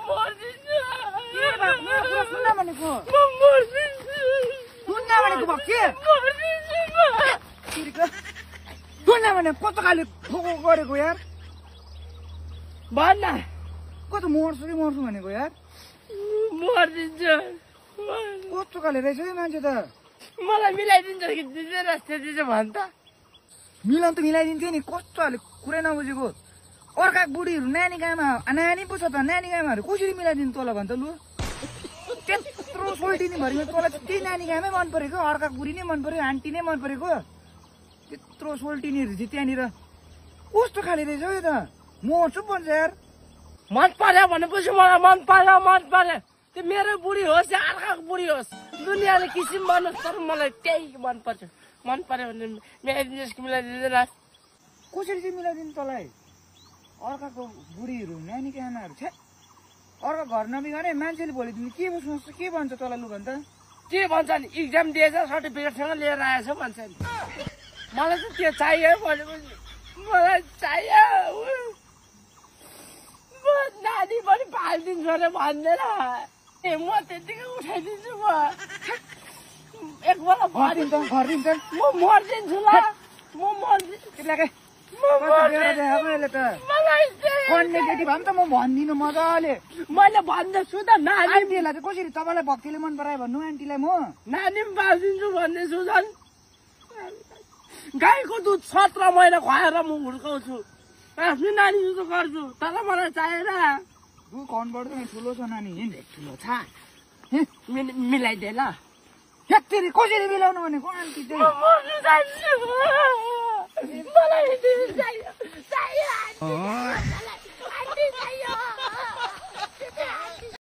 मर्दिन्छु सुन्न भनेको म मर्दिन्छु सुन्न भनेको भयो के मर्दिन्छु सुन्न भने कस्तो खाले खोको गरेको यार भन्न कस्तो मर्छु कि मर्छु भनेको यार मर्दिन्छु कस्तो खाले रहेछ है मान्छे त मलाई मिलाइदिन्छ कि दिँदैन त्यति चाहिँ भन् त मिलाउनु त मिलाइदिन्थ्यो नि कस्तो खाले कुरै नबुझेको अर्का बुढीहरू नानी गामा नानी पो छ त नानी गामाहरू कसरी मिलाइदिनु तँलाई भन्छ लु त्यत्रो सोल्टिनी भरिमा तँलाई चाहिँ त्यही नानी गामै मन परेको अर्का बुढी नै मन परेको आन्टी नै मन परेको त्यत्रो सोल्टिनीहरू चाहिँ त्यहाँनिर कस्तो खाले रहेछ हौ यो त मर्छु भन्छ यार मन पर्यो भनेपछि मलाई मन पर्यो त्यो मेरो बुढी होस् या अर्काको बुढी होस् दुनियाँले किसिम बनोस् तर मलाई त्यही मन पर्छ मन पर्यो भने मिलाइदिनुहोस् कि मिलाइदिँदैन कसरी चाहिँ मिलाइदिनु तँलाई अर्काको बुढीहरू नानी आमाहरू छ्या अर्को घर नबिगारे मान्छेले भोलिदिनु के सोच्छ के भन्छ तँलाई लु भन्छ के भन्छ नि इक्जाम दिएछ सर्टिफिकेटसँग लिएर आएछ भन्छ नि मलाई चाहिँ त्यो चाहियो भनेपछि मलाई चाहियो म नानी पनि पालिदिन्छु अरे भन्दैन ए म त्यतिकै उठाइदिन्छु म एकपल्ट घरिदिन्छ म मर्दिन्छु ल म मर्दिन्छु पढ्ने केटी भए पनि त म भन्दिनँ मजाले मैले भन्दैछु त नानी आन्टीहरूलाई चाहिँ कसरी तपाईँलाई भक्तिले मन परायो भन्नु आन्टीलाई म नानी पनि पालिदिन्छु भन्दैछु झन् गाईको दुध 17 महिना खुवाएर म हुर्काउँछु आफ्नै नानी जस्तो गर्छु तर मलाई चाहिएन दुध खुवाउनुपर्छ नि ठुलो छ नानी ठुलो छ मिलाइदिए ल हेत्तेरी कसरी मिलाउनु भनेको आन्टी चाहिँ मलाई चाहियो